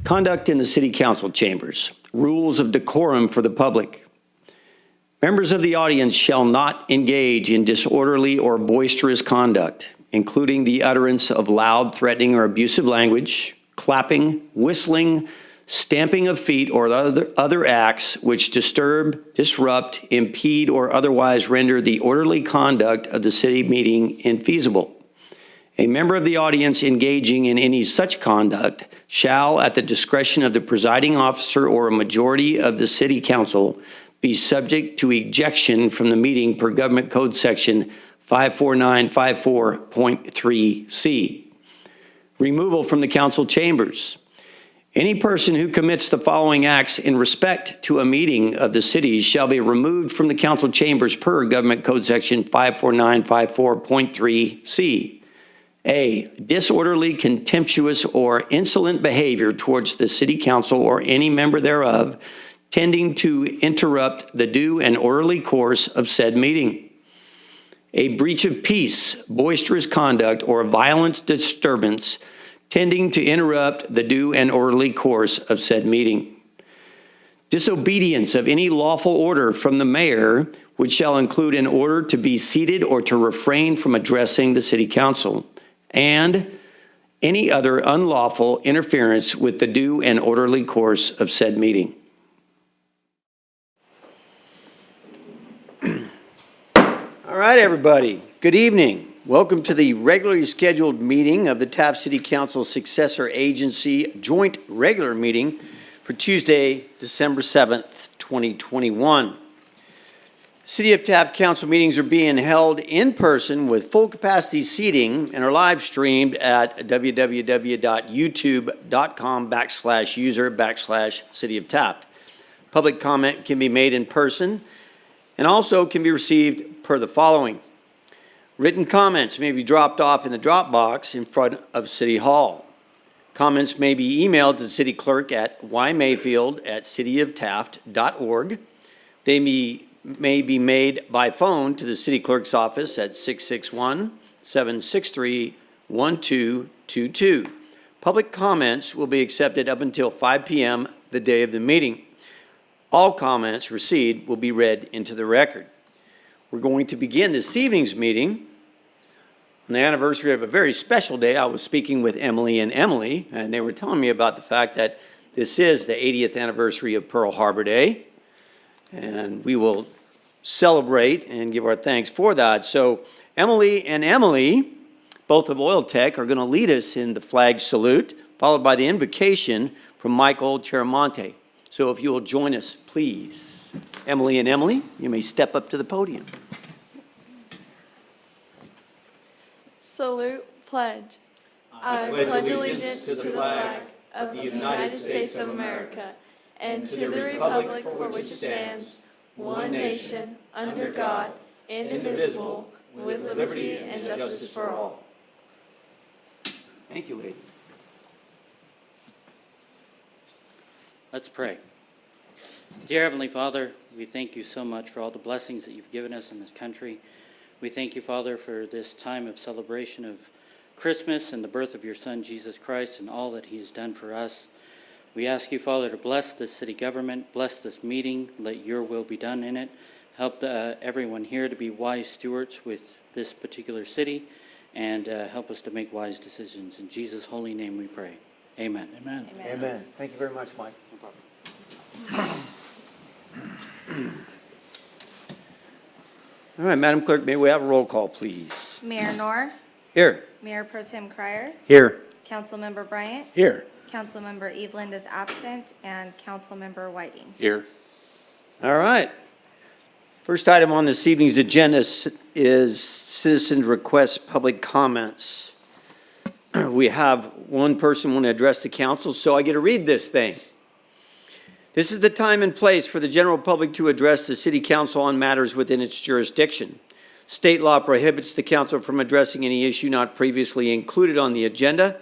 Conduct in the City Council chambers. Rules of decorum for the public. Members of the audience shall not engage in disorderly or boisterous conduct, including the utterance of loud, threatening, or abusive language, clapping, whistling, stamping of feet, or other acts which disturb, disrupt, impede, or otherwise render the orderly conduct of the city meeting infeasible. A member of the audience engaging in any such conduct shall, at the discretion of the presiding officer or a majority of the city council, be subject to ejection from the meeting per Government Code Section 54954.3C. Removal from the council chambers. Any person who commits the following acts in respect to a meeting of the city shall be removed from the council chambers per Government Code Section 54954.3C. A, disorderly, contemptuous, or insolent behavior towards the city council or any member thereof, tending to interrupt the due and orderly course of said meeting. A breach of peace, boisterous conduct, or violent disturbance tending to interrupt the due and orderly course of said meeting. Disobedience of any lawful order from the mayor, which shall include an order to be seated or to refrain from addressing the city council, and any other unlawful interference with the due and orderly course of said meeting. All right, everybody. Good evening. Welcome to the regularly scheduled meeting of the Taft City Council Successor Agency Joint Regular Meeting for Tuesday, December 7th, 2021. City of Taft Council meetings are being held in person with full capacity seating and are live streamed at www.youtube.com/user/City of Taft. Public comment can be made in person and also can be received per the following. Written comments may be dropped off in the drop box in front of City Hall. Comments may be emailed to the city clerk at ymayfield@cityoftaft.org. They may be made by phone to the city clerk's office at 661-763-1222. Public comments will be accepted up until 5 p.m. the day of the meeting. All comments received will be read into the record. We're going to begin this evening's meeting on the anniversary of a very special day. I was speaking with Emily, and they were telling me about the fact that this is the 80th anniversary of Pearl Harbor Day, and we will celebrate and give our thanks for that. So Emily, both of Oil Tech, are going to lead us in the flag salute, followed by the invocation from Michael Cheramonte. So if you will join us, please. Emily, you may step up to the podium. Salute, pledge. I pledge allegiance to the flag of the United States of America and to the republic for which it stands, one nation, under God, indivisible, with liberty and justice for all. Thank you, ladies. Let's pray. Dear Heavenly Father, we thank you so much for all the blessings that you've given us in this country. We thank you, Father, for this time of celebration of Christmas and the birth of your Son, Jesus Christ, and all that he has done for us. We ask you, Father, to bless this city government, bless this meeting, let your will be done in it. Help everyone here to be wise stewards with this particular city, and help us to make wise decisions. In Jesus' holy name we pray. Amen. Amen. Amen. Amen. Thank you very much, Mike. No problem. All right, Madam Clerk, may we have a roll call, please? Mayor Knorr. Here. Mayor Pro Tem Cryer. Here. Councilmember Bryant. Here. Councilmember Eveland is absent, and Councilmember Whiting. Here. All right. First item on this evening's agenda is citizen request public comments. We have one person want to address the council, so I get to read this thing. This is the time and place for the general public to address the City Council on matters within its jurisdiction. State law prohibits the council from addressing any issue not previously included on the agenda.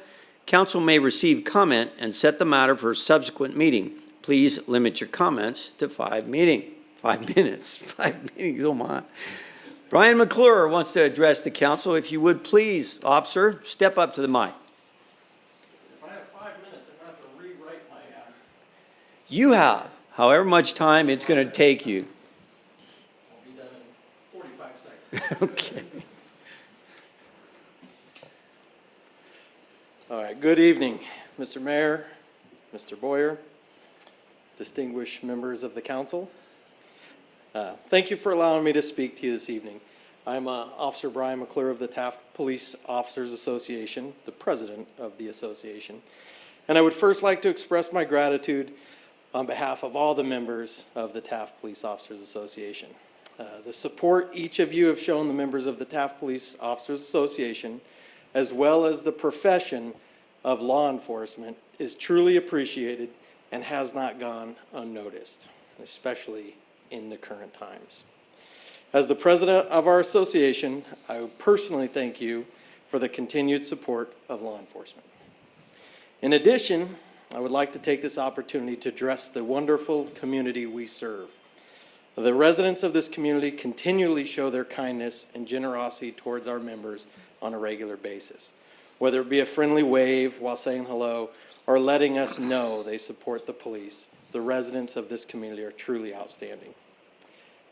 Council may receive comment and set the matter for a subsequent meeting. Please limit your comments to 5 minutes. 5 meetings, oh my. Brian McClure wants to address the council. If you would please, officer, step up to the mic. If I have 5 minutes, I'm going to have to rewrite my You have, however much time it's going to take you. I'll be done in 45 seconds. Okay. All right, good evening, Mr. Mayor, Mr. Boyer, distinguished members of the council. Thank you for allowing me to speak to you this evening. I'm Officer Brian McClure of the Taft Police Officers Association, the president of the association. And I would first like to express my gratitude on behalf of all the members of the Taft Police Officers Association. The support each of you have shown the members of the Taft Police Officers Association, as well as the profession of law enforcement, is truly appreciated and has not gone unnoticed, especially in the current times. As the president of our association, I personally thank you for the continued support of law enforcement. In addition, I would like to take this opportunity to address the wonderful community we serve. The residents of this community continually show their kindness and generosity towards our members on a regular basis, whether it be a friendly wave while saying hello or letting us know they support the police. The residents of this community are truly outstanding.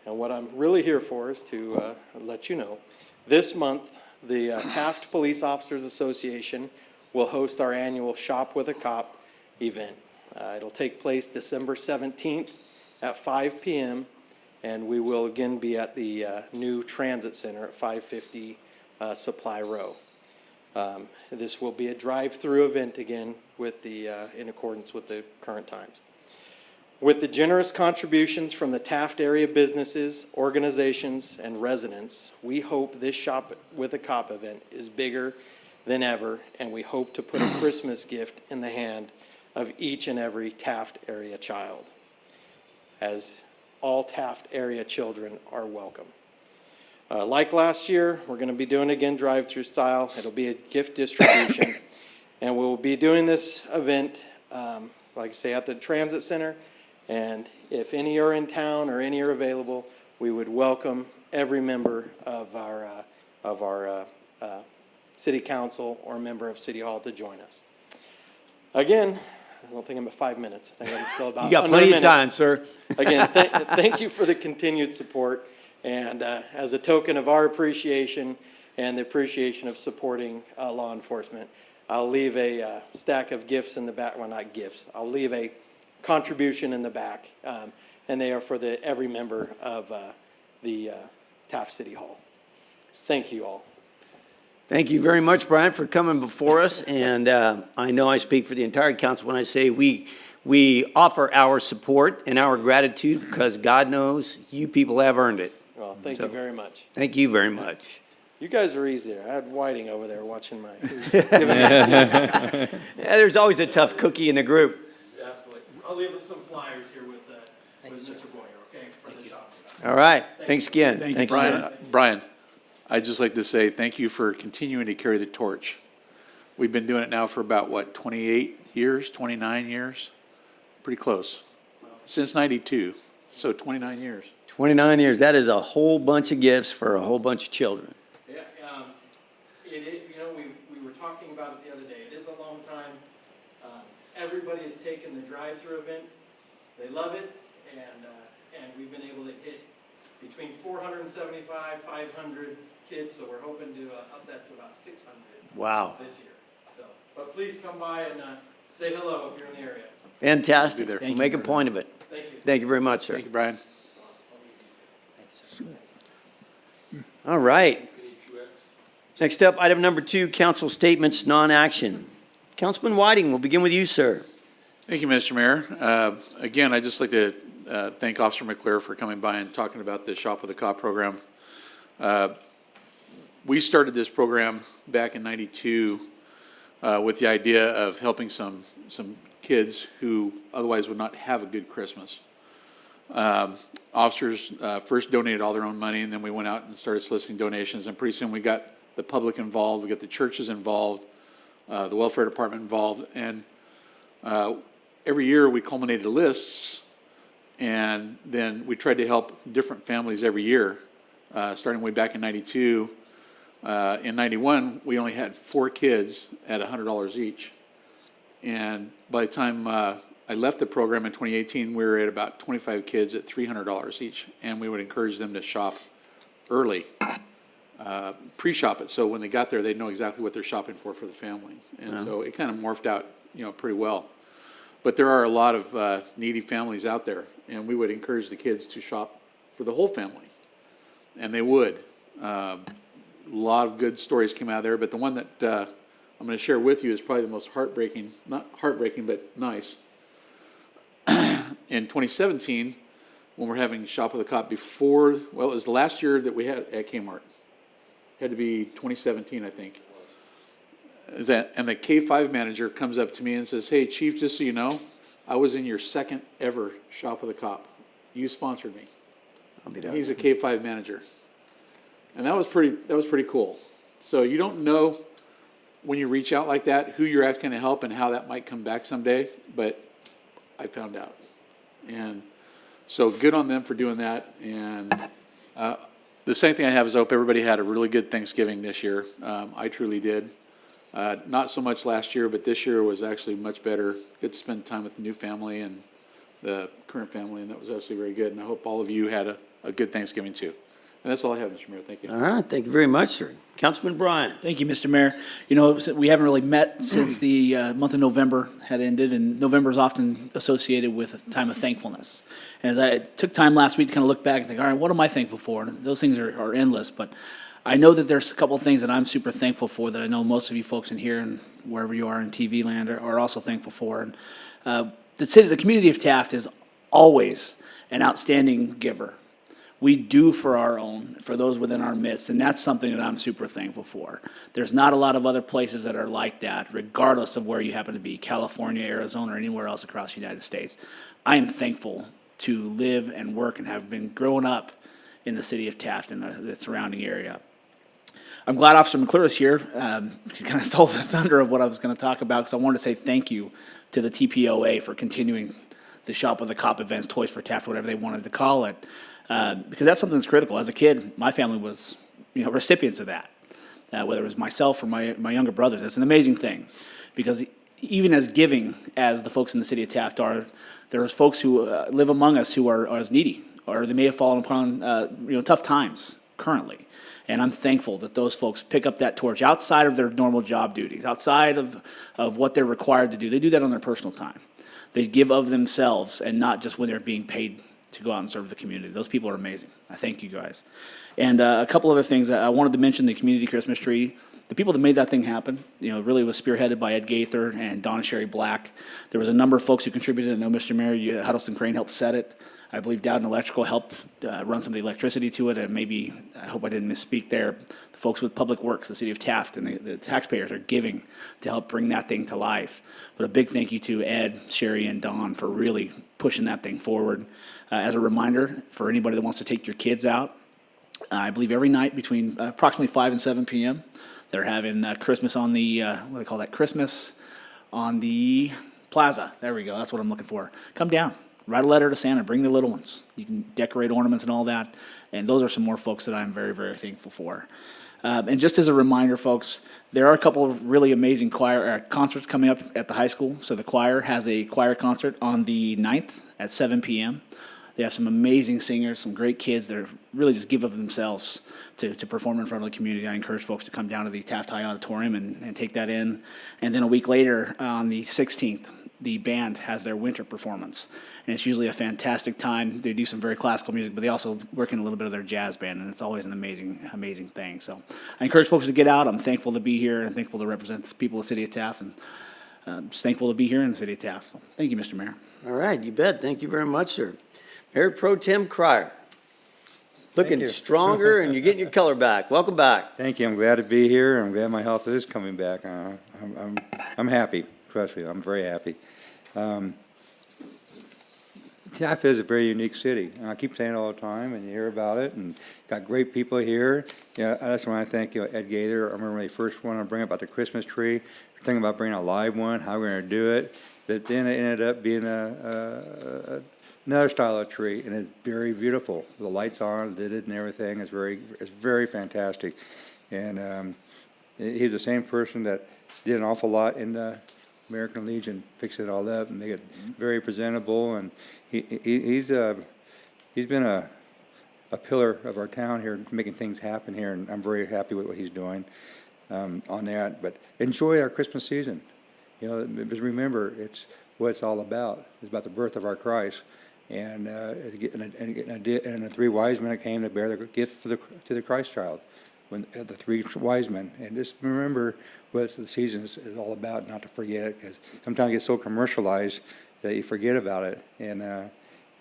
And what I'm really here for is to let you know, this month, the Taft Police Officers Association will host our annual Shop with a Cop event. It'll take place December 17th at 5 p.m., and we will again be at the new Transit Center at 550 Supply Row. This will be a drive-through event again with in accordance with the current times. With the generous contributions from the Taft area businesses, organizations, and residents, we hope this Shop with a Cop event is bigger than ever, and we hope to put a Christmas gift in the hand of each and every Taft area child, as all Taft area children are welcome. Like last year, we're going to be doing again drive-through style. It'll be a gift distribution, and we'll be doing this event, like I say, at the Transit Center. And if any are in town or any are available, we would welcome every member of our city council or member of City Hall to join us. Again, I don't think I'm at 5 minutes. I think I'm still about You got under a plenty of minute. time, sir. Again, thank you for the continued support. And as a token of our appreciation and the appreciation of supporting law enforcement, I'll leave a stack of gifts in the back. Well, not gifts. I'll leave a contribution in the back, and they are for every member of the Taft City Hall. Thank you all. Thank you very much, Brian, for coming before us. And I know I speak for the entire council when I say we offer our support and our gratitude because God knows you people have earned it. Well, thank you very much. Thank you very much. You guys are easy there. I had Whiting over there watching my. Yeah, there's always a tough cookie in the group. Absolutely. I'll leave us some flyers here with Mr. Boyer, okay, for the shop. All right. Thanks again. Thank you, sir. Brian, I'd just like to say thank you for continuing to carry the torch. We've been doing it now for about, 28 years, 29 years? Pretty close. Since 92, so 29 years. 29 years. That is a whole bunch of gifts for a whole bunch of children. Yeah, we were talking about it the other day. It is a long time. Everybody has taken the drive-through event. They love it, and we've been able to hit between 475, 500 kids, so we're hoping to up that to about 600 Wow. this year. So, but please come by and say hello if you're in the area. Fantastic. Be there. We'll make a point of it. Thank you. Thank you very much, sir. Thank you, Brian. All right. Next up, item number 2, council statements, non-action. Councilman Whiting, we'll begin with you, sir. Thank you, Mr. Mayor. Again, I'd just like to thank Officer McClure for coming by and talking about the Shop with a Cop program. We started this program back in '92 with the idea of helping some kids who otherwise would not have a good Christmas. Officers first donated all their own money, and then we went out and started soliciting donations, and pretty soon we got the public involved, we got the churches involved, the welfare department involved, and every year we culminated lists, and then we tried to help different families every year, starting way back in '92. In '91, we only had 4 kids at $100 each. And by the time I I left the program in 2018, we were at about 25 kids at $300 each, and we would encourage them to shop early, pre-shop it, so when they got there, they'd know exactly what they're shopping for the family. And so it kind of morphed out, pretty well. But there are a lot of needy families out there, and we would encourage the kids to shop for the whole family, and they would. A lot of good stories came out of there, but the one that I'm going to share with you is probably the most heartbreaking, not heartbreaking, but nice. In 2017, when we're having Shop with a Cop before, well, it was the last year that we had at Kmart. Had to be 2017, I think. And the K5 manager comes up to me and says, "Hey, Chief, just so you know, I was in your second ever Shop with a Cop. You sponsored me." He's a K5 manager. And that was pretty cool. So you don't know when you reach out like that who you're actually going to help and how that might come back someday, but I found out. And so good on them for doing that. And the same thing I have is I hope everybody had a really good Thanksgiving this year. I truly did. Not so much last year, but this year was actually much better. Good to spend time with the new family and the current family, and that was actually very good. And I hope all of you had a good Thanksgiving too. And that's all I have, Mr. Mayor. Thank you. All right, thank you very much, sir. Councilman Bryan. Thank you, Mr. Mayor. We haven't really met since the month of November had ended, and November is often associated with a time of thankfulness. And as I took time last week to kind of look back and think, all right, what am I thankful for? And those things are endless, but I know that there's a couple of things that I'm super thankful for that I know most of you folks in here and wherever you are in TV land are also thankful for. And the community of Taft is always an outstanding giver. We do for our own, for those within our midst, and that's something that I'm super thankful for. There's not a lot of other places that are like that, regardless of where you happen to be, California, Arizona, or anywhere else across the United States. I am thankful to live and work and have been growing up in the city of Taft and the surrounding area. I'm glad Officer McClure is here. He kind of stole the thunder of what I was going to talk about, because I wanted to say thank you to the TPOA for continuing the Shop with a Cop events, Toys for Taft, whatever they wanted to call it. Because that's something that's critical. As a kid, my family was, recipients of that. Whether it was myself or my younger brothers, that's an amazing thing. Because even as giving as the folks in the city of Taft are, there's folks who live among us who are as needy, or they may have fallen upon tough times currently. And I'm thankful that those folks pick up that torch outside of their normal job duties, outside of what they're required to do. They do that on their personal time. They give of themselves and not just when they're being paid to go out and serve the community. Those people are amazing. I thank you guys. And a couple other things. I wanted to mention the community Christmas tree. The people that made that thing happen, really was spearheaded by Ed Gaither and Donna Sherry Black. There was a number of folks who contributed. I know Mr. Mayor, Huddleston Crane helped set it. I believe Dowden Electrical helped run some of the electricity to it, and maybe, I hope I didn't misspeak there, the folks with Public Works, the city of Taft, and the taxpayers are giving to help bring that thing to life. But a big thank you to Ed, Sherry, and Don for really pushing that thing forward. As a reminder, for anybody that wants to take your kids out, I believe every night between approximately 5 and 7 p.m., they're having Christmas on the, what do they call that, Christmas on the plaza. There we go, that's what I'm looking for. Come down. Write a letter to Santa, bring the little ones. You can decorate ornaments and all that. And those are some more folks that I'm very, very thankful for. And just as a reminder, folks, there are a couple of really amazing choir concerts coming up at the high school. So the choir has a choir concert on the 9th at 7 p.m. They have some amazing singers, some great kids that really just give of themselves to perform in front of the community. I encourage folks to come down to the Taft High Auditorium and take that in. And then a week later, on the 16th, the band has their winter performance. And it's usually a fantastic time. They do some very classical music, but they also work in a little bit of their jazz band, and it's always an amazing, amazing thing. So I encourage folks to get out. I'm thankful to be here and thankful to represent the people of the city of Taft, and just thankful to be here in the city of Taft. So thank you, Mr. Mayor. All right, you bet. Thank you very much, sir. Mayor Pro Tem Cryer. Looking stronger, and you're getting your color back. Welcome back. Thank you. I'm glad to be here. I'm glad my health is coming back. I'm happy. Trust me, I'm very happy. Taft is a very unique city. And I keep saying it all the time, and you hear about it, and got great people here. Yeah, that's when I thank Ed Gaither. I remember when they first wanted to bring about the Christmas tree, thinking about bringing a live one, how we're going to do it. But then it ended up being another style of tree, and it's very beautiful. The lights on, lit it, and everything is very fantastic. And he's the same person that did an awful lot in American Legion, fix it all up and make it very presentable. And he's been a pillar of our town here, making things happen here, and I'm very happy with what he's doing on that. But enjoy our Christmas season. You know, just remember, it's what it's all about. It's about the birth of our Christ. And the three wise men came to bear the gift to the Christ child, when the three wise men. And just remember what the season is all about, not to forget it, because sometimes it gets so commercialized that you forget about it. And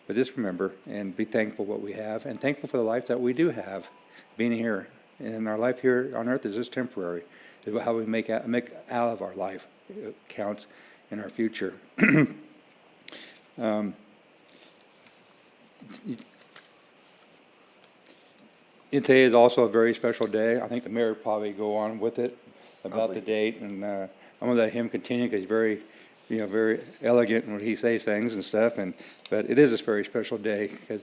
but just remember and be thankful for what we have, and thankful for the life that we do have, being here. And our life here on earth is just temporary. It's about how we make out of our life counts in our future. Today is also a very special day. I think the mayor will probably go on with it about the date, and I'm going to let him continue because he's very, very elegant when he says things and stuff. But it is a very special day because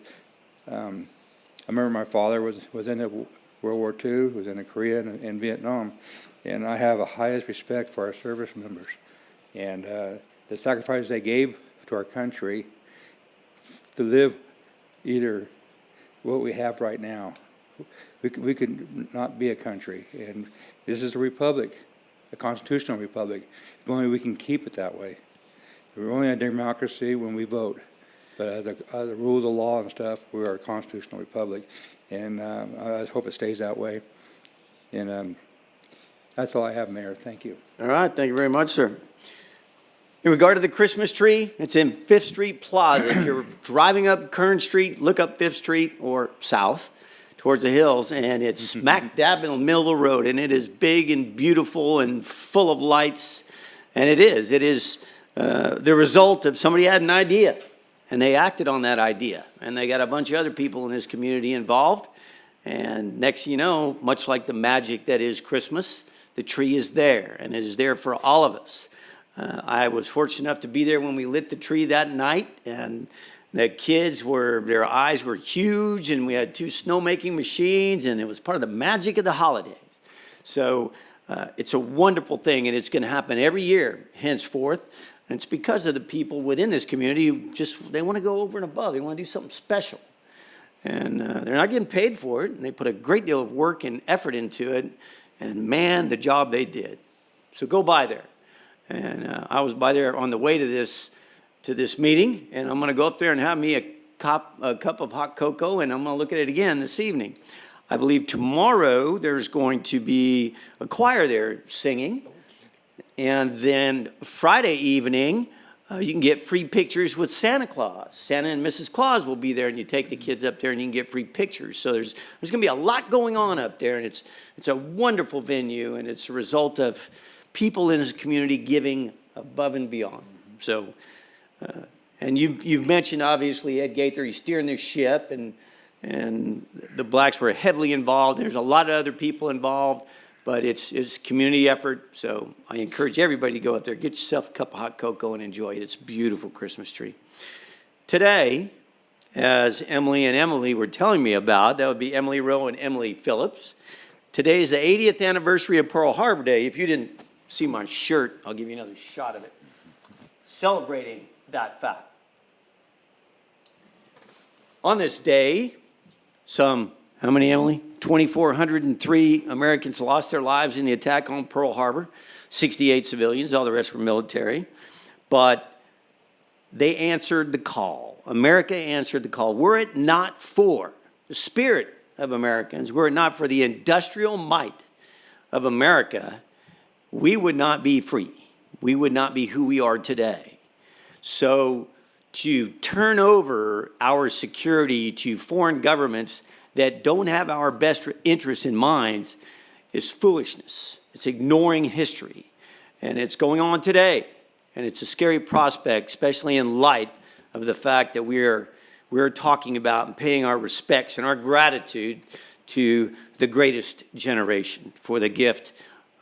I remember my father was in the World War II, was in Korea and in Vietnam, and I have the highest respect for our service members and the sacrifices they gave to our country to live either what we have right now. We could not be a country, and this is a republic, a constitutional republic. If only we can keep it that way. We're only a democracy when we vote, but as the rules of law and stuff, we are a constitutional republic, and I hope it stays that way. And that's all I have, Mayor. Thank you. All right, thank you very much, sir. In regard to the Christmas tree, it's in Fifth Street Plaza. If you're driving up Kern Street, look up Fifth Street or south towards the hills, and it's smack dab in the middle of the road, and it is big and beautiful and full of lights, and it is the result of somebody had an idea, and they acted on that idea, and they got a bunch of other people in this community involved, and next thing you know, much like the magic that is Christmas, the tree is there, and it is there for all of us. I was fortunate enough to be there when we lit the tree that night, and the kids their eyes were huge, and we had 2 snowmaking machines, and it was part of the magic of the holidays. So it's a wonderful thing, and it's going to happen every year henceforth. And it's because of the people within this community who they want to go over and above. They want to do something special. And they're not getting paid for it, and they put a great deal of work and effort into it. And man, the job they did. So go by there. And I was by there on the way to this meeting, and I'm going to go up there and have me a cup of hot cocoa, and I'm going to look at it again this evening. I believe tomorrow there's going to be a choir there singing, and then Friday evening you can get free pictures with Santa Claus. Santa and Mrs. Claus will be there, and you take the kids up there and you can get free pictures. So there's going to be a lot going on up there, and it's a wonderful venue, and it's a result of people in this community giving above and beyond. So, and you've mentioned, obviously, Ed Gaither, he's steering this ship, and the blacks were heavily involved. There's a lot of other people involved, but it's community effort. So I encourage everybody to go up there, get yourself a cup of hot cocoa and enjoy it. It's a beautiful Christmas tree. Today, as Emily and Emily were telling me about, that would be Emily Rowe and Emily Phillips. Today is the 80th anniversary of Pearl Harbor Day. If you didn't see my shirt, I'll give you another shot of it. Celebrating that fact. On this day, how many, Emily? 2,403 Americans lost their lives in the attack on Pearl Harbor. 68 civilians, all the rest were military. But they answered the call. America answered the call. Were it not for the spirit of Americans, were it not for the industrial might of America, we would not be free. We would not be who we are today. So to turn over our security to foreign governments that don't have our best interests in mind is foolishness. It's ignoring history. And it's going on today. And it's a scary prospect, especially in light of the fact that we're talking about and paying our respects and our gratitude to the greatest generation for the gift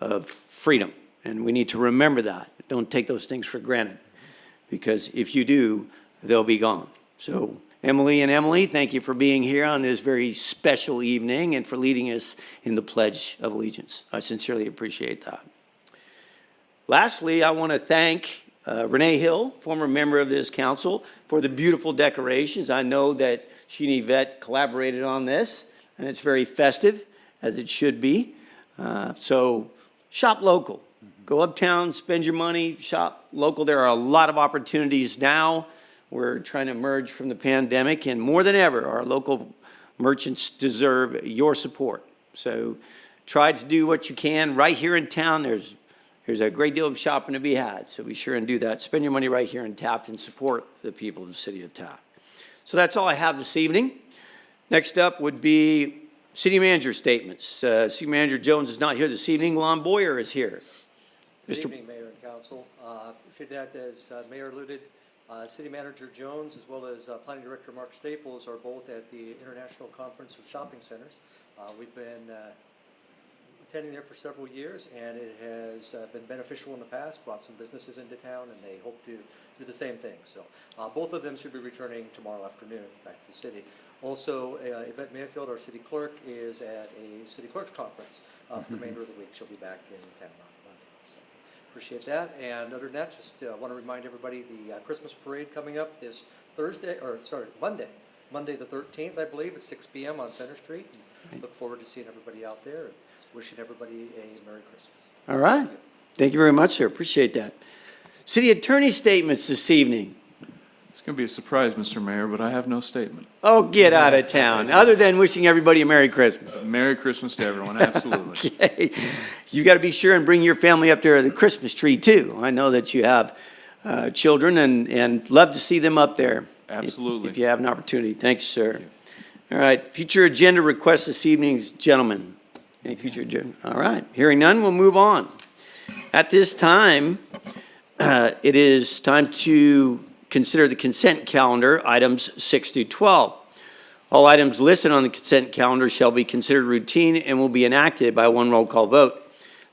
of freedom. And we need to remember that. Don't take those things for granted, because if you do, they'll be gone. So Emily and Emily, thank you for being here on this very special evening and for leading us in the Pledge of Allegiance. I sincerely appreciate that. Lastly, I want to thank Renee Hill, former member of this council, for the beautiful decorations. I know that she and Yvette collaborated on this, and it's very festive, as it should be. So shop local. Go uptown, spend your money, shop local. There are a lot of opportunities now. We're trying to emerge from the pandemic, and more than ever, our local merchants deserve your support. So try to do what you can. Right here in town, there's a great deal of shopping to be had, so be sure and do that. Spend your money right here in Taft and support the people of the city of Taft. So that's all I have this evening. Next up would be city manager statements. City Manager Jones is not here this evening. Lon Boyer is here. Good Mr. evening, Mayor and Council. Appreciate that, as Mayor alluded, City Manager Jones as well as Planning Director Mark Staples are both at the International Conference of Shopping Centers. We've been attending there for several years, and it has been beneficial in the past, brought some businesses into town, and they hope to do the same thing. So both of them should be returning tomorrow afternoon back to the city. Also, Yvette Mayfield, our city clerk, is at a city clerk's conference for the remainder of the week. She'll be back in town on Monday. So appreciate that. And other than that, just want to remind everybody the Christmas parade coming up this Monday the 13th, I believe, at 6 p.m. on Center Street. And look forward to seeing everybody out there and wishing everybody a Merry Christmas. All right. Thank you very much, sir. Appreciate that. City Attorney statements this evening. It's going to be a surprise, Mr. Mayor, but I have no statement. Oh, get out of town, other than wishing everybody a Merry Christmas. Merry Christmas to everyone, absolutely. Okay. You got to be sure and bring your family up there to the Christmas tree, too. I know that you have children and love to see them up there. Absolutely. If you have an opportunity. Thanks, sir. All right. Future agenda requests this evening, gentlemen. Any future agenda? All right. Hearing none, we'll move on. At this time, it is time to consider the consent calendar, items 6 through 12. All items listed on the consent calendar shall be considered routine and will be enacted by one roll call vote.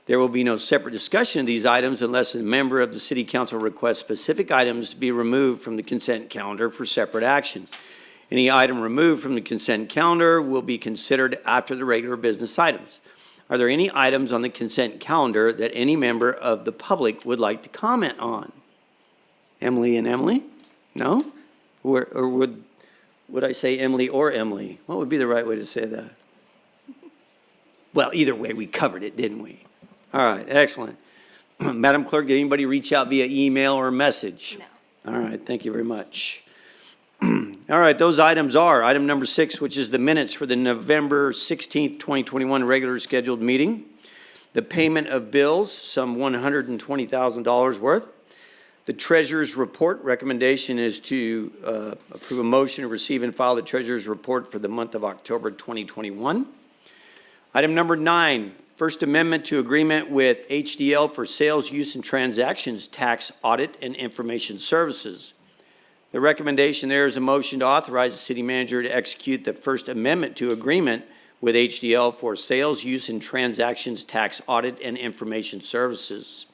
There will be no separate discussion of these items unless a member of the city council requests specific items to be removed from the consent calendar for separate action. Any item removed from the consent calendar will be considered after the regular business items. Are there any items on the consent calendar that any member of the public would like to comment on? Emily and Emily? No? Or would I say Emily or Emily? What would be the right way to say that? Well, either way, we covered it, didn't we? All right, excellent. Madam Clerk, did anybody reach out via email or message? No. All right, thank you very much. All right, those items are item number 6, which is the minutes for the November 16th, 2021 regular scheduled meeting. The payment of bills, some $120,000 worth. The treasurer's report recommendation is to approve a motion to receive and file the treasurer's report for the month of October 2021. Item number 9, First Amendment to agreement with HDL for sales, use, and transactions tax audit and information services. The recommendation there is a motion to authorize the city manager to execute the First Amendment to agreement with HDL for sales, use, and transactions tax audit and information services.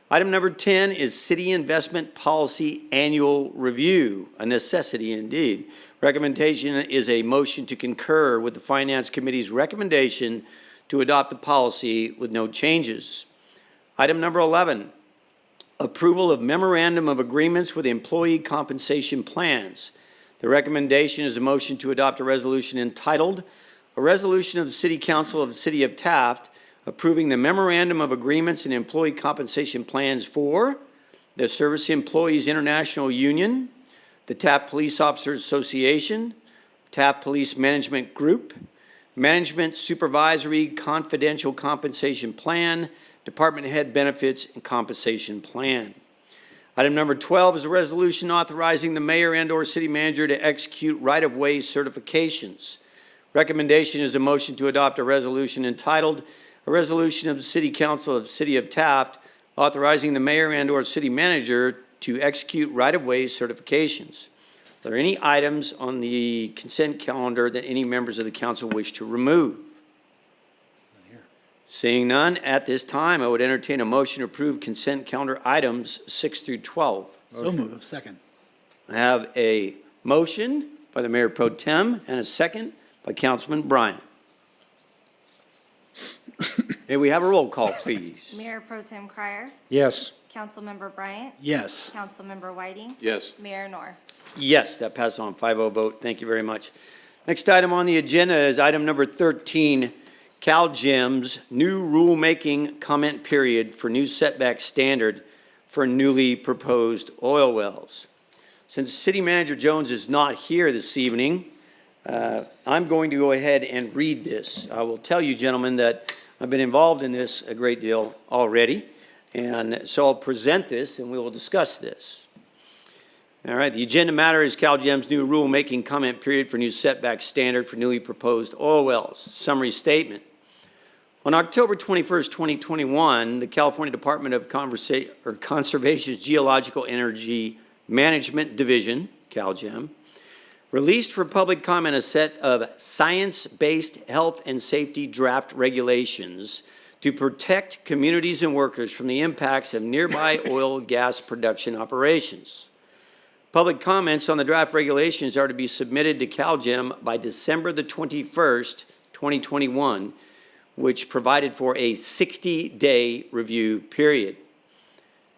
Item number 10 is City Investment Policy Annual Review, a necessity indeed. Recommendation is a motion to concur with the Finance Committee's recommendation to adopt the policy with no changes. Item number 11, approval of Memorandum of Agreements with Employee Compensation Plans. The recommendation is a motion to adopt a resolution entitled, "A Resolution of the City Council of the City of Taft approving the Memorandum of Agreements and Employee Compensation Plans for the Service Employees International Union, the Taft Police Officers Association, Taft Police Management Group, Management Supervisory Confidential Compensation Plan, Department Head Benefits and Compensation Plan." Item number 12 is a resolution authorizing the mayor and/or city manager to execute right-of-way certifications. Recommendation is a motion to adopt a resolution entitled, "A Resolution of the City Council of the City of Taft authorizing the mayor and/or city manager to execute right-of-way certifications." Are there any items on the consent calendar that any members of the council wish to remove? Seeing none, at this time, I would entertain a motion to approve consent calendar items 6 through 12. So moved. Second. I have a motion by the Mayor Pro Tem and a second by Councilman Bryant. May we have a roll call, please? Mayor Pro Tem Crier, Yes. Councilmember Bryant, Yes. Councilmember Whiting, Yes. Mayor Nor. Yes, that passes on 5-0 vote. Thank you very much. Next item on the agenda is item number 13, CalGEM's new rulemaking comment period for new setback standard for newly proposed oil wells. Since City Manager Jones is not here this evening, I'm going to go ahead and read this. I will tell you, gentlemen, that I've been involved in this a great deal already, and so I'll present this and we will discuss this. All right, the agenda matter is CalGEM's new rulemaking comment period for new setback standard for newly proposed oil wells. Summary statement. On October 21st, 2021, the California Department of Conservation's Geological Energy Management Division, CalGEM, released for public comment a set of science-based health and safety draft regulations to protect communities and workers from the impacts of nearby oil and gas production operations. Public comments on the draft regulations are to be submitted to CalGEM by December the 21st, 2021, which provided for a 60-day review period.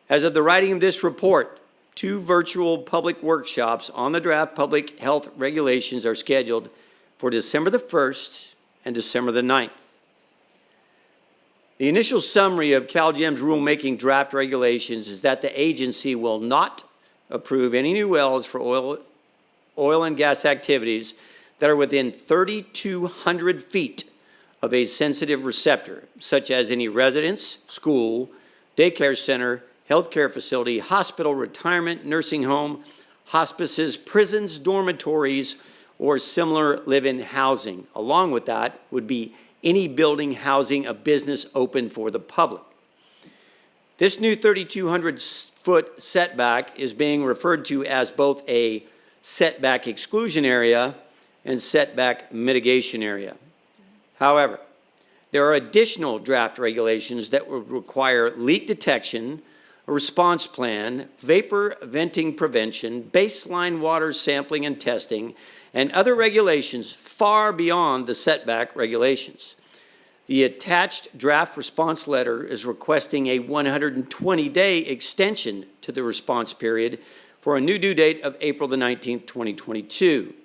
As of the writing of this report, 2 virtual public workshops on the draft public health regulations are scheduled for December the 1st and December the 9th. The initial summary of CalGEM's rulemaking draft regulations is that the agency will not approve any new wells for oil and gas activities that are within 3,200 feet of a sensitive receptor, such as any residence, school, daycare center, healthcare facility, hospital, retirement, nursing home, hospices, prisons, dormitories, or similar live-in housing. Along with that would be any building housing a business open for the public. This new 3,200-foot setback is being referred to as both a setback exclusion area and setback mitigation area. However, there are additional draft regulations that would require leak detection, a response plan, vapor venting prevention, baseline water sampling and testing, and other regulations far beyond the setback regulations. The attached draft response letter is requesting a 120-day extension to the response period for a new due date of April the 19th, 2022.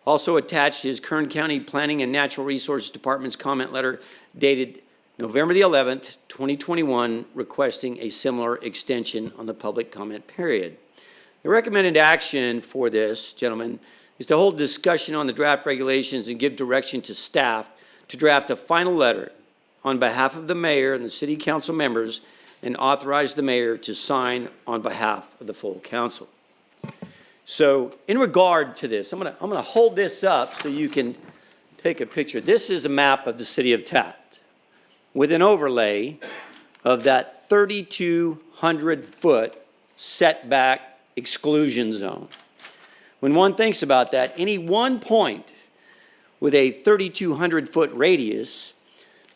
Also attached is Kern County Planning and Natural Resources Department's comment letter dated November the 11th, 2021, requesting a similar extension on the public comment period. The recommended action for this, gentlemen, is to hold discussion on the draft regulations and give direction to staff to draft a final letter on behalf of the mayor and the city council members and authorize the mayor to sign on behalf of the full council. So in regard to this, I'm gonna hold this up so you can take a picture. This is a map of the city of Taft with an overlay of that 3,200-foot setback exclusion zone. When one thinks about that, any one point with a 3,200-foot radius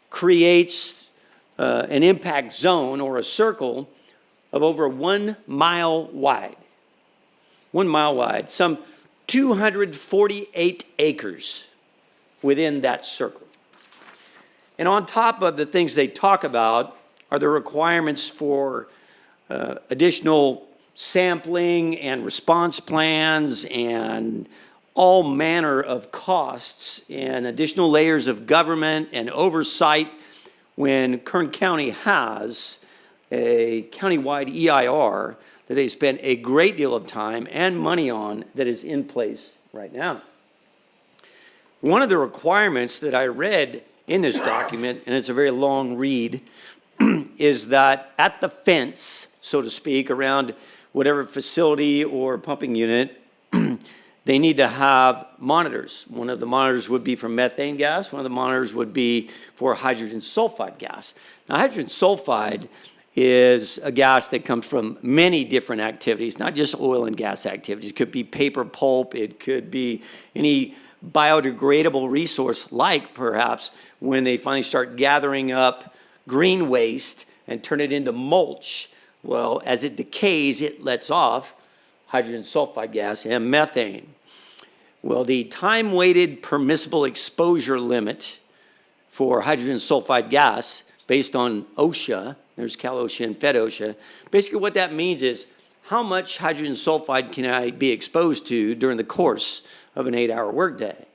creates an impact zone or a circle of over 1 mile wide. 1 mile wide, some 248 acres within that circle. And on top of the things they talk about are the requirements for additional sampling and response plans and all manner of costs and additional layers of government and oversight when Kern County has a countywide EIR that they spend a great deal of time and money on that is in place right now. One of the requirements that I read in this document, and it's a very long read, is that at the fence, so to speak, around whatever facility or pumping unit, they need to have monitors. One of the monitors would be for methane gas. One of the monitors would be for hydrogen sulfide gas. Now, hydrogen sulfide is a gas that comes from many different activities, not just oil and gas activities. It could be paper pulp. It could be any biodegradable resource, like perhaps when they finally start gathering up green waste and turn it into mulch. Well, as it decays, it lets off hydrogen sulfide gas and methane. Well, the time-weighted permissible exposure limit for hydrogen sulfide gas based on OSHA. There's Cal OSHA and Fed OSHA. Basically what that means is how much hydrogen sulfide can I be exposed to during the course of an 8-hour workday?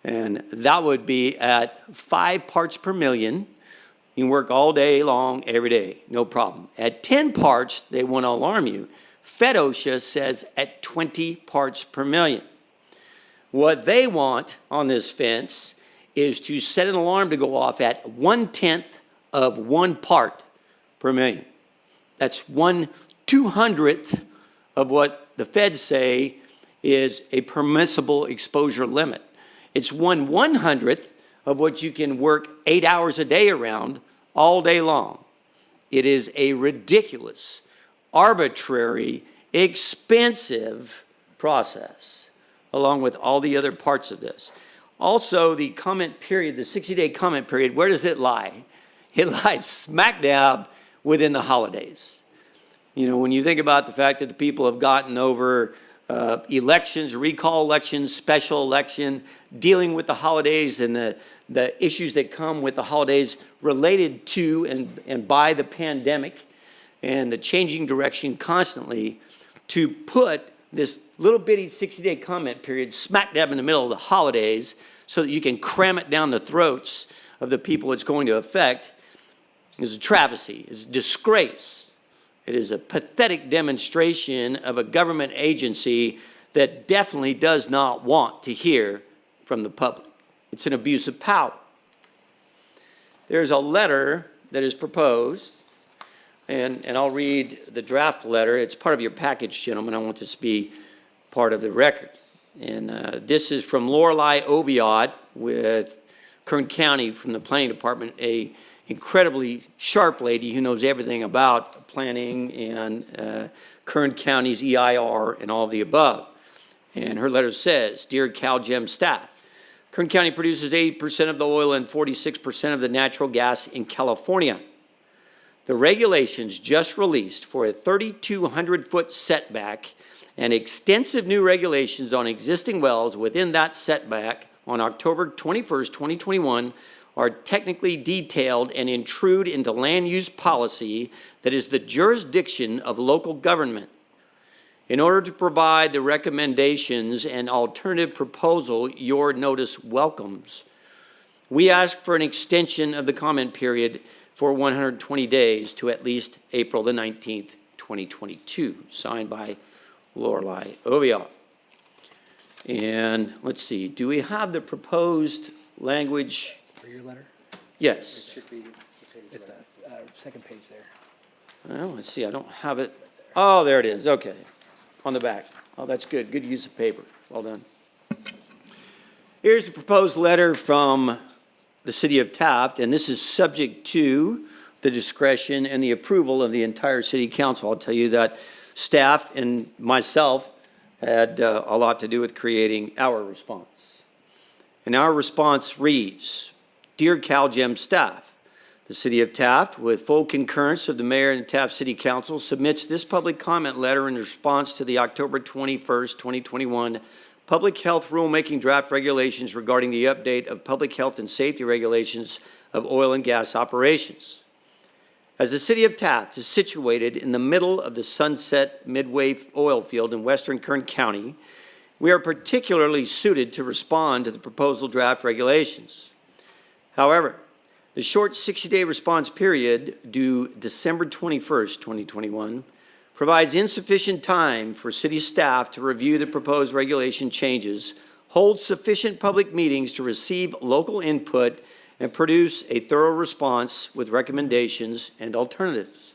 And that would be at 5 parts per million. You can work all day long, every day, no problem. At 10 parts, they want to alarm you. Fed OSHA says at 20 parts per million. What they want on this fence is to set an alarm to go off at 1/10 of 1 part per million. That's 1/200th of what the feds say is a permissible exposure limit. It's 1/100th of what you can work 8 hours a day around all day long. It is a ridiculous, arbitrary, expensive process, along with all the other parts of this. Also, the comment period, the 60-day comment period, where does it lie? It lies smack dab within the holidays. You know, when you think about the fact that the people have gotten over elections, recall elections, special election, dealing with the holidays and the issues that come with the holidays related to and by the pandemic and the changing direction constantly, to put this little bitty 60-day comment period smack dab in the middle of the holidays so that you can cram it down the throats of the people it's going to affect is a travesty, is a disgrace. It is a pathetic demonstration of a government agency that definitely does not want to hear from the public. It's an abuse of power. There's a letter that is proposed, and I'll read the draft letter. It's part of your package, gentlemen. I want this to be part of the record. And this is from Lorelei Oviatt with Kern County from the Planning Department, a incredibly sharp lady who knows everything about planning and Kern County's EIR and all of the above. And her letter says, Dear CalGEM staff, Kern County produces 80% of the oil and 46% of the natural gas in California. The regulations just released for a 3,200-foot setback and extensive new regulations on existing wells within that setback on October 21st, 2021 are technically detailed and intrude into land use policy that is the jurisdiction of local government. In order to provide the recommendations and alternative proposal your notice welcomes, we ask for an extension of the comment period for 120 days to at least April the 19th, 2022, signed by Lorelei Oviatt. And let's see, do we have the proposed language? For your letter? Yes. Should be. It's the second page there. Well, let's see, I don't have it. Oh, there it is, okay, on the back. Oh, that's good, good use of paper, well done. Here's the proposed letter from the city of Taft, and this is subject to the discretion and the approval of the entire city council. I'll tell you that staff and myself had a lot to do with creating our response. And our response reads, Dear CalGEM staff, the city of Taft, with full concurrence of the mayor and Taft City Council, submits this public comment letter in response to the October 21st, 2021 Public Health Rulemaking Draft Regulations regarding the update of public health and safety regulations of oil and gas operations. As the city of Taft is situated in the middle of the Sunset Midway oil field in western Kern County, we are particularly suited to respond to the proposal draft regulations. However, the short 60-day response period due December 21st, 2021, provides insufficient time for city staff to review the proposed regulation changes, hold sufficient public meetings to receive local input, and produce a thorough response with recommendations and alternatives.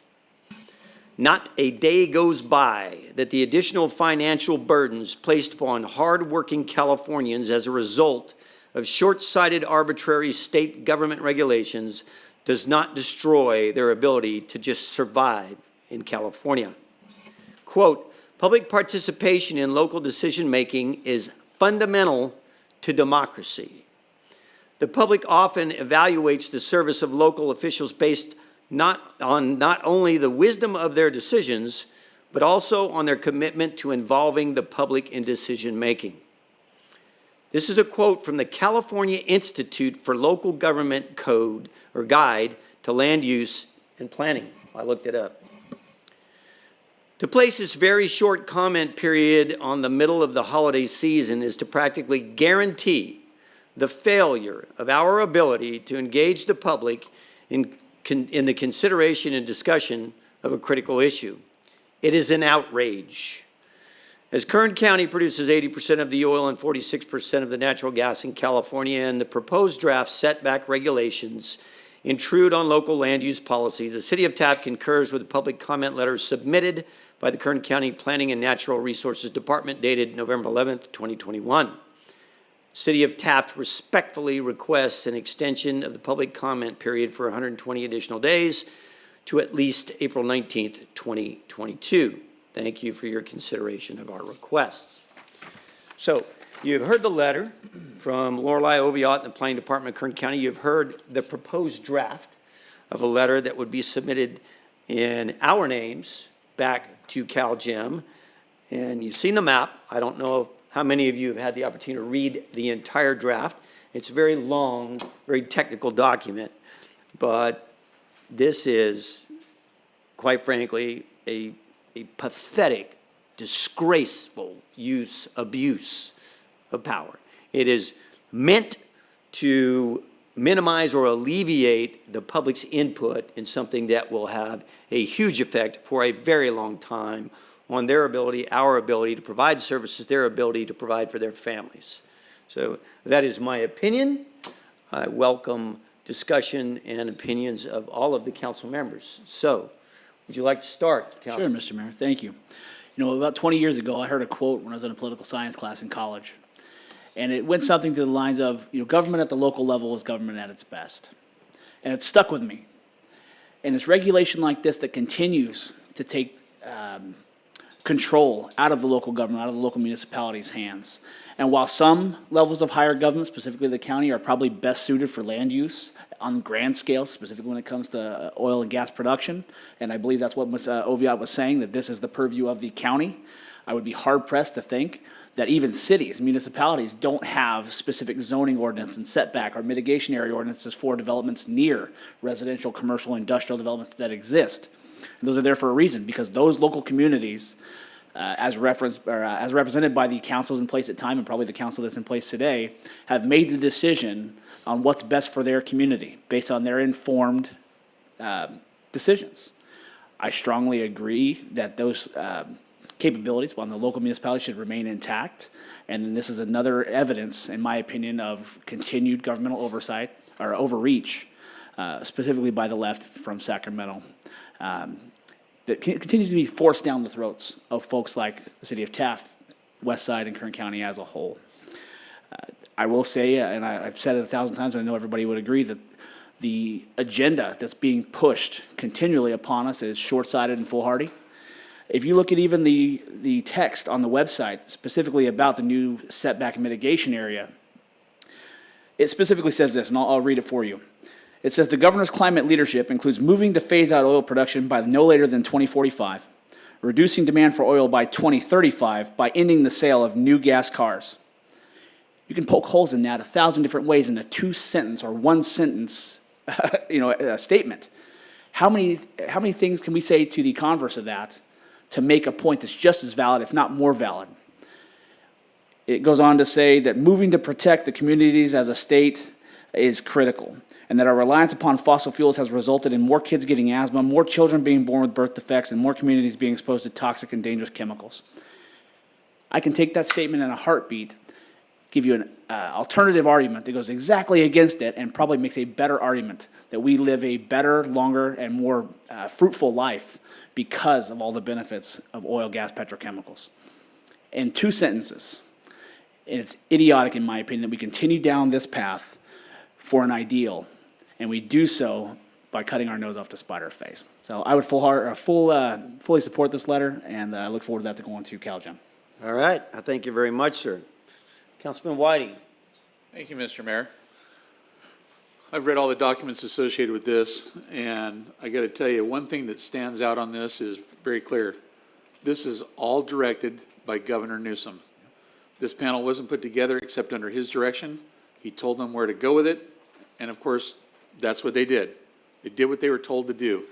Not a day goes by that the additional financial burdens placed upon hard-working Californians as a result of short-sighted arbitrary state government regulations does not destroy their ability to just survive in California. Quote, public participation in local decision-making is fundamental to democracy. The public often evaluates the service of local officials based not only the wisdom of their decisions, but also on their commitment to involving the public in decision-making. This is a quote from the California Institute for Local Government Code or Guide to land use and planning. I looked it up. To place this very short comment period on the middle of the holiday season is to practically guarantee the failure of our ability to engage the public in the consideration and discussion of a critical issue. It is an outrage. As Kern County produces 80% of the oil and 46% of the natural gas in California, and the proposed draft setback regulations intrude on local land use policy, the City of Taft concurs with the public comment letter submitted by the Kern County Planning and Natural Resources Department dated November 11th, 2021. City of Taft respectfully requests an extension of the public comment period for 120 additional days to at least April 19th, 2022. Thank you for your consideration of our requests. So you've heard the letter from Lorelei Oviatt in the Planning Department of Kern County. You've heard the proposed draft of a letter that would be submitted in our names back to CalGEM. And you've seen the map. I don't know how many of you have had the opportunity to read the entire draft. It's a very long, very technical document, but this is, quite frankly, a pathetic, disgraceful abuse of power. It is meant to minimize or alleviate the public's input in something that will have a huge effect for a very long time on their ability, our ability to provide services, their ability to provide for their families. So that is my opinion. I welcome discussion and opinions of all of the council members. So, would you like to start, Council? Sure, Mr. Mayor, thank you. You know, about 20 years ago, I heard a quote when I was in a political science class in college. And it went something to the lines of, you know, government at the local level is government at its best. And it stuck with me. And it's regulation like this that continues to take control out of the local government, out of the local municipalities' hands. And while some levels of higher government, specifically the county, are probably best suited for land use on grand scale, specifically when it comes to oil and gas production, and I believe that's what Ms. Oviatt was saying, that this is the purview of the county, I would be hard-pressed to think that even cities, municipalities, don't have specific zoning ordinance and setback or mitigation area ordinances for developments near residential, commercial, industrial developments that exist. And those are there for a reason, because those local communities, as represented by the councils in place at time, and probably the council that's in place today, have made the decision on what's best for their community based on their informed decisions. I strongly agree that those capabilities on the local municipality should remain intact, and then this is another evidence, in my opinion, of continued governmental oversight or overreach, specifically by the left from Sacramento, that continues to be forced down the throats of folks like the City of Taft, West Side, and Kern County as a whole. I will say, and I've said it 1,000 times, and I know everybody would agree, that the agenda that's being pushed continually upon us is short-sighted and foolhardy. If you look at even the text on the website, specifically about the new setback and mitigation area, it specifically says this, and I'll read it for you. It says, the governor's climate leadership includes moving to phase out oil production by no later than 2045, reducing demand for oil by 2035 by ending the sale of new gas cars. You can poke holes in that 1,000 different ways in a two-sentence or one-sentence statement. How many things can we say to the converse of that to make a point that's just as valid, if not more valid? It goes on to say that moving to protect the communities as a state is critical, and that our reliance upon fossil fuels has resulted in more kids getting asthma, more children being born with birth defects, and more communities being exposed to toxic and dangerous chemicals. I can take that statement in a heartbeat, give you an alternative argument that goes exactly against it, and probably makes a better argument that we live a better, longer, and more fruitful life because of all the benefits of oil, gas, petrochemicals. In two sentences, and it's idiotic in my opinion that we continue down this path for an ideal, and we do so by cutting our nose off to spite our face. So I would fully support this letter, and I look forward to that to going to CalGEM. All right. I thank you very much, sir. Councilman Whiting. Thank you, Mr. Mayor. I've read all the documents associated with this, and I got to tell you, one thing that stands out on this is very clear. This is all directed by Governor Newsom. This panel wasn't put together except under his direction. He told them where to go with it, and of course, that's what they did. They did what they were told to do.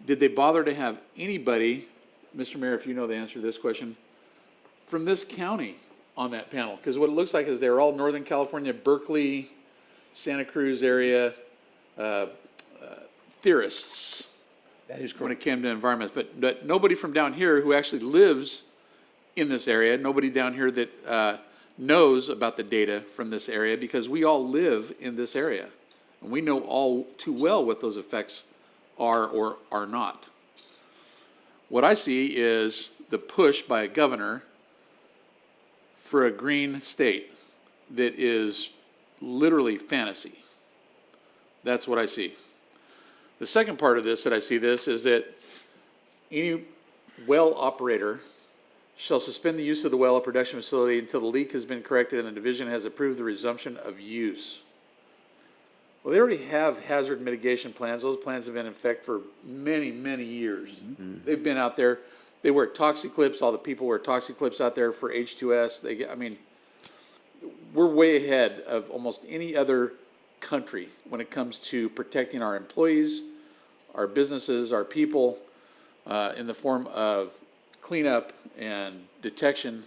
Did they bother to have anybody, Mr. Mayor, if you know the answer to this question, from this county on that panel? Because what it looks like is they're all Northern California, Berkeley, Santa Cruz area theorists. That is When it correct. came to environments, but nobody from down here who actually lives in this area, nobody down here that knows about the data from this area, because we all live in this area. And we know all too well what those effects are or are not. What I see is the push by a governor for a green state that is literally fantasy. That's what I see. The second part of this that I see this is that any well operator shall suspend the use of the well or production facility until the leak has been corrected and the division has approved the resumption of use. Well, they already have hazard mitigation plans. Those plans have been in effect for many, many years. They've been out there. They wear toxiclips. All the people wear toxiclips out there for H2S. We're way ahead of almost any other country when it comes to protecting our employees, our businesses, our people, in the form of cleanup and detection.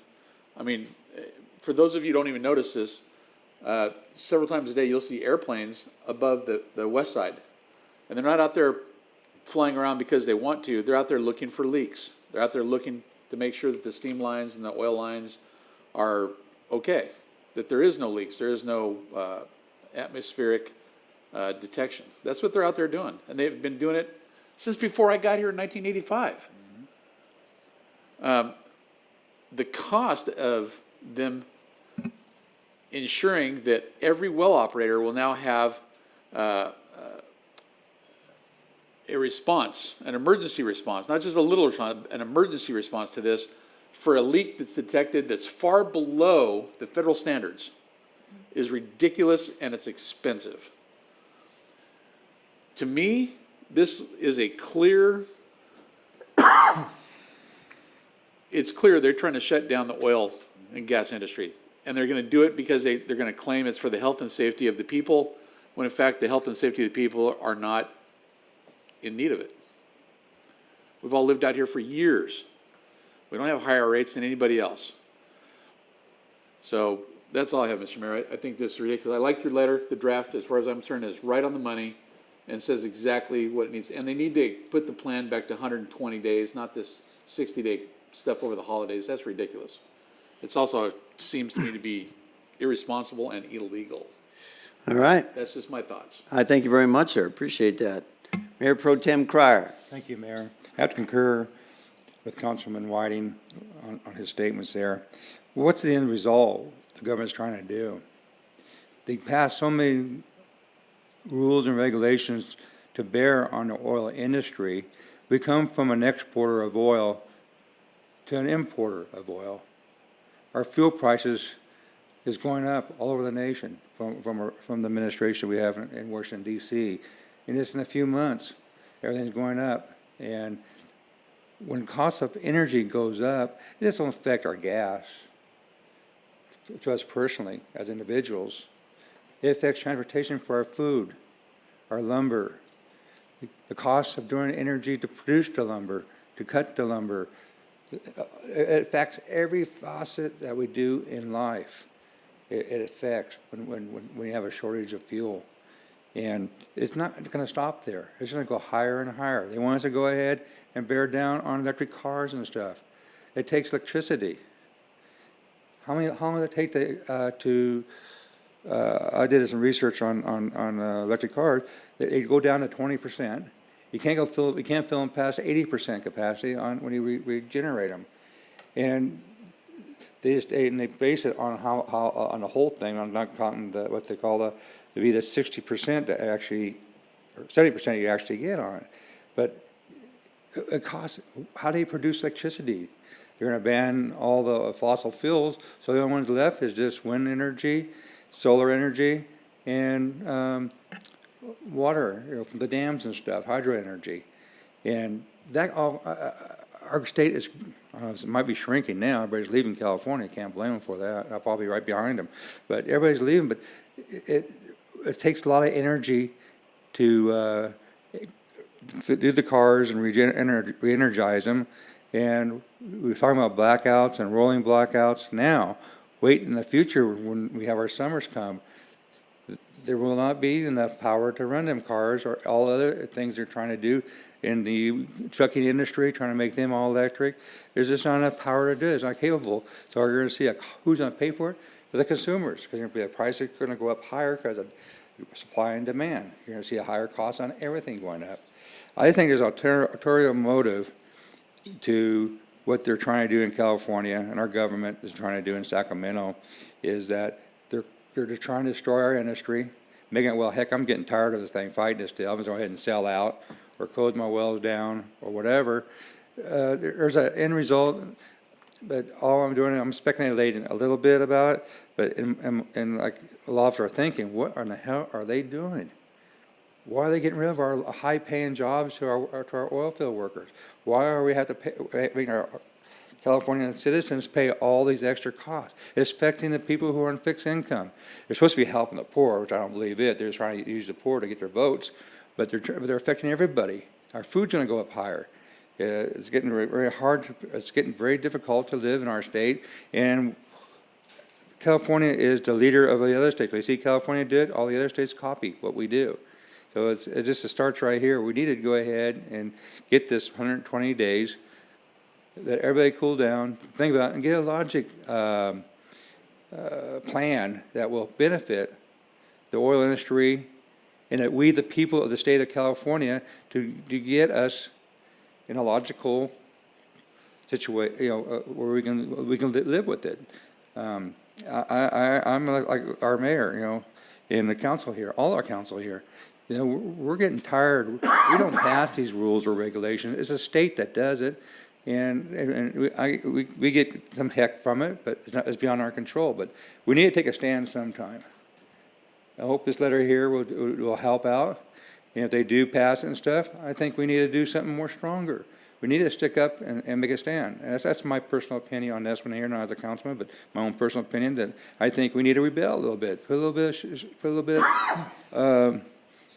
For those of you who don't even notice this, several times a day you'll see airplanes above the west side. And they're not out there flying around because they want to. They're out there looking for leaks. They're out there looking to make sure that the steam lines and the oil lines are okay, that there is no leaks, there is no atmospheric detection. That's what they're out there doing. And they've been doing it since before I got here in 1985. The cost of them ensuring that every well operator will now have a response, an emergency response, not just a little response, an emergency response to this for a leak that's detected that's far below the federal standards is ridiculous, and it's expensive. To me, this is a clear, it's clear they're trying to shut down the oil and gas industry. And they're going to do it because they're going to claim it's for the health and safety of the people, when in fact the health and safety of the people are not in need of it. We've all lived out here for years. We don't have higher rates than anybody else. So that's all I have, Mr. Mayor. I think this is ridiculous. I like your letter. The draft, as far as I'm concerned, is right on the money and says exactly what it needs. And they need to put the plan back to 120 days, not this 60-day stuff over the holidays. That's ridiculous. It's also seems to me to be irresponsible and illegal. All right. That's just my thoughts. I thank you very much, sir. Appreciate that. Mayor Pro Tem Cryer. Thank you, Mayor. I have to concur with Councilman Whiting on his statements there. What's the end result the government's trying to do? They pass so many rules and regulations to bear on the oil industry. We come from an exporter of oil to an importer of oil. Our fuel prices is going up all over the nation from the administration we have in Washington, D.C. And just in a few months, everything's going up. And when cost of energy goes up, it doesn't affect our gas, to us personally, as individuals. It affects transportation for our food, our lumber, the cost of doing energy to produce the lumber, to cut the lumber. It affects every facet that we do in life. It affects when you have a shortage of fuel. And it's not going to stop there. It's going to go higher and higher. They want us to go ahead and bear down on electric cars and stuff. It takes electricity. How long does it take I did some research on electric cars. They go down to 20%. You can't fill them past 80% capacity when you regenerate them, and they base it on how on the whole thing, on not counting what they call the 60% to actually, or 70% you actually get on it. But it costs. How do you produce electricity? They're going to ban all the fossil fuels, so the only ones left is just wind energy, solar energy, and water, from the dams and stuff, hydro energy. And that all, our state is, it might be shrinking now. Everybody's leaving California. Can't blame them for that. I'll probably be right behind them. But everybody's leaving. But it takes a lot of energy to do the cars and re-energize them. And we're talking about blackouts and rolling blackouts now. Wait in the future when we have our summers come, there will not be enough power to run them cars or all other things they're trying to do in the trucking industry, trying to make them all electric. There's just not enough power to do it. It's not capable. So we're going to see who's going to pay for it? The consumers, because the price is going to go up higher because of supply and demand. You're going to see a higher cost on everything going up. I think there's ulterior motive to what they're trying to do in California, and our government is trying to do in Sacramento, is that they're just trying to destroy our industry, making it, well, heck, I'm getting tired of this thing, fighting this deal. I'm going to go ahead and sell out or close my wells down or whatever. There's an end result, but all I'm doing, I'm speculating a little bit about it, but in like a lot of us are thinking, what in the hell are they doing? Why are they getting rid of our high-paying jobs to our oil field workers? Why are we have to make our California citizens pay all these extra costs? It's affecting the people who are on fixed income. They're supposed to be helping the poor, which I don't believe it. They're trying to use the poor to get their votes, but they're affecting everybody. Our food's going to go up higher. It's getting very hard. It's getting very difficult to live in our state, and California is the leader of the other states. We see California did, all the other states copy what we do. So it just starts right here. We need to go ahead and get this 120 days, let everybody cool down, think about it, and get a logic plan that will benefit the oil industry, and that we, the people of the state of California, to get us in a logical situation, where we can live with it. I'm like our mayor, in the council here, all our council here. We're getting tired. We don't pass these rules or regulations. It's a state that does it, and we get some heck from it, but it's beyond our control. But we need to take a stand sometime. I hope this letter here will help out. And if they do pass it and stuff, I think we need to do something more stronger. We need to stick up and make a stand. And that's my personal opinion on this one here, not as a councilman, but my own personal opinion, that I think we need to rebel a little bit, put a little bit.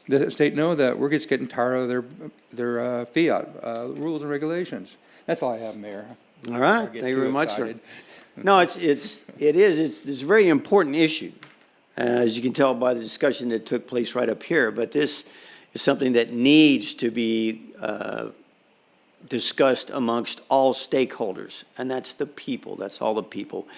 The state know that we're just getting tired of their fiat rules and regulations. That's all I have, Mayor. All right, thank you very much, sir. No, it's a very important issue, as you can tell by the discussion that took place right up here. But this is something that needs to be discussed amongst all stakeholders, and that's the people. That's all the people.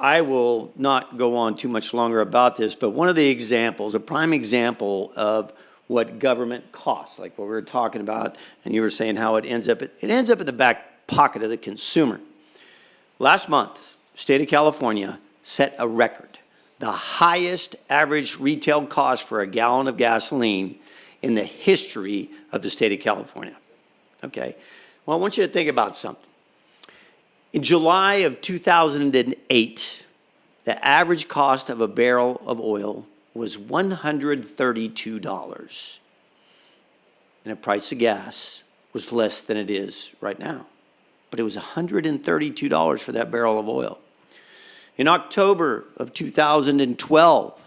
I will not go on too much longer about this, but one of the examples, a prime example of what government costs, like what we were talking about, and you were saying how it ends up in the back pocket of the consumer. Last month, state of California set a record, the highest average retail cost for a gallon of gasoline in the history of the state of California. Okay? Well, I want you to think about something. In July of 2008, the average cost of a barrel of oil was $132. And the price of gas was less than it is right now. But it was $132 for that barrel of oil. In October of 2012,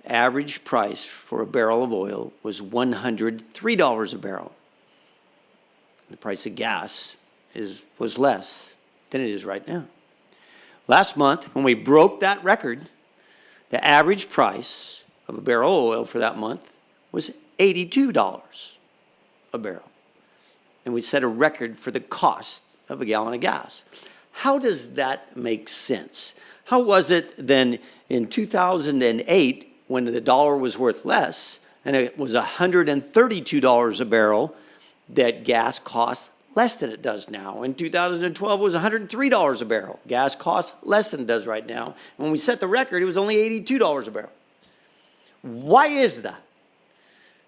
average price for a barrel of oil was $103 a barrel. The price of gas was less than it is right now. Last month, when we broke that record, the average price of a barrel of oil for that month was $82 a barrel. And we set a record for the cost of a gallon of gas. How does that make sense? How was it then in 2008, when the dollar was worth less, and it was $132 a barrel, that gas cost less than it does now? In 2012, it was $103 a barrel. Gas costs less than it does right now. When we set the record, it was only $82 a barrel. Why is that?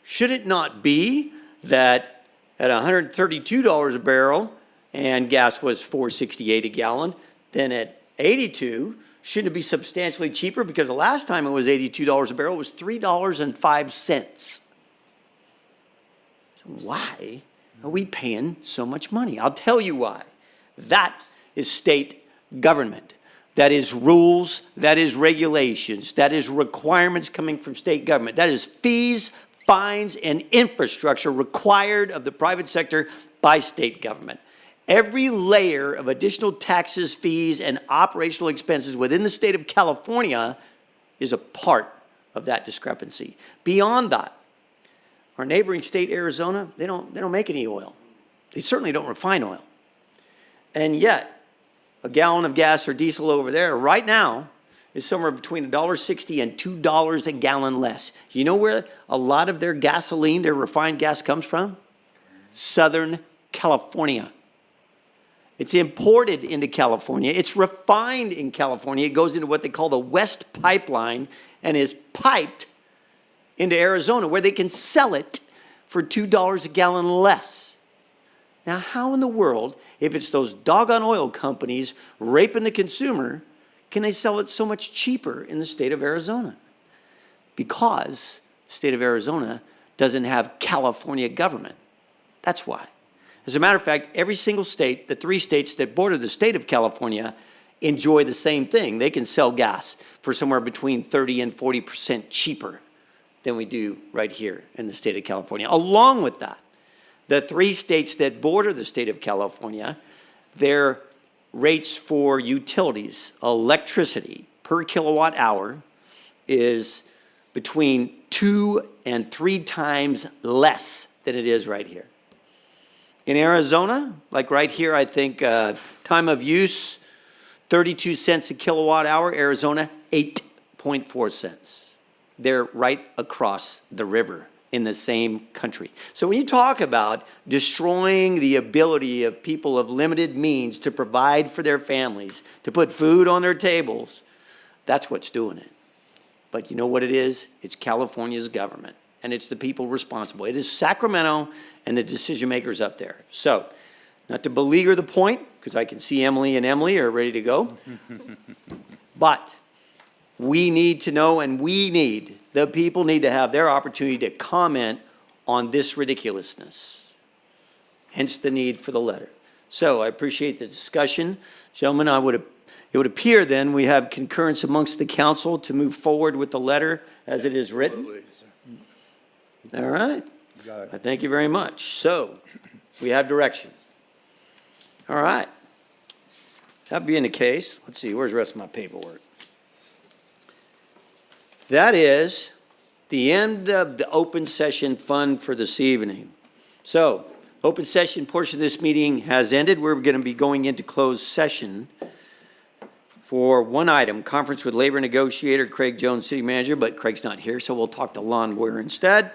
Should it not be that at $132 a barrel and gas was $4.68 a gallon, then at $82, shouldn't it be substantially cheaper? Because the last time it was $82 a barrel, it was $3.05. So why are we paying so much money? I'll tell you why. That is state government. That is rules, that is regulations, that is requirements coming from state government. That is fees, fines, and infrastructure required of the private sector by state government. Every layer of additional taxes, fees, and operational expenses within the state of California is a part of that discrepancy. Beyond that, our neighboring state, Arizona, they don't make any oil. They certainly don't refine oil. And yet, a gallon of gas or diesel over there right now is somewhere between $1.60 and $2 a gallon less. You know where a lot of their gasoline, their refined gas comes from? Southern California. It's imported into California. It's refined in California. It goes into what they call the West Pipeline and is piped into Arizona where they can sell it for $2 a gallon less. Now, how in the world, if it's those doggone oil companies raping the consumer, can they sell it so much cheaper in the state of Arizona? Because the state of Arizona doesn't have California government. That's why. As a matter of fact, every single state, the 3 states that border the state of California, enjoy the same thing. They can sell gas for somewhere between 30 and 40% cheaper than we do right here in the state of California. Along with that, the 3 states that border the state of California, their rates for utilities, electricity per kilowatt hour is between 2 and 3 times less than it is right here. In Arizona, like right here, I think time of use, 32 cents a kilowatt hour. Arizona, 8.4 cents. They're right across the river in the same country. So when you talk about destroying the ability of people of limited means to provide for their families, to put food on their tables, that's what's doing it. But you know what it is? It's California's government, and it's the people responsible. It is Sacramento and the decision makers up there. So, not to beleaguer the point, because I can see Emily and Emily are ready to go, but we need to know, and the people need to have their opportunity to comment on this ridiculousness. Hence the need for the letter. So I appreciate the discussion. Gentlemen, it would appear then we have concurrence amongst the council to move forward with the letter as it is written. All right. I thank you very much. So we have direction. All right. That being the case, let's see, where's the rest of my paperwork? That is the end of the open session fund for this evening. So, open session portion of this meeting has ended. We're going to be going into closed session for one item, conference with labor negotiator Craig Jones, city manager, but Craig's not here, so we'll talk to Lon Boyer instead.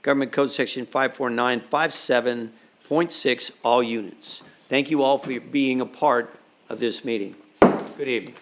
Government Code Section 54957.6, all units. Thank you all for being a part of this meeting. Good evening.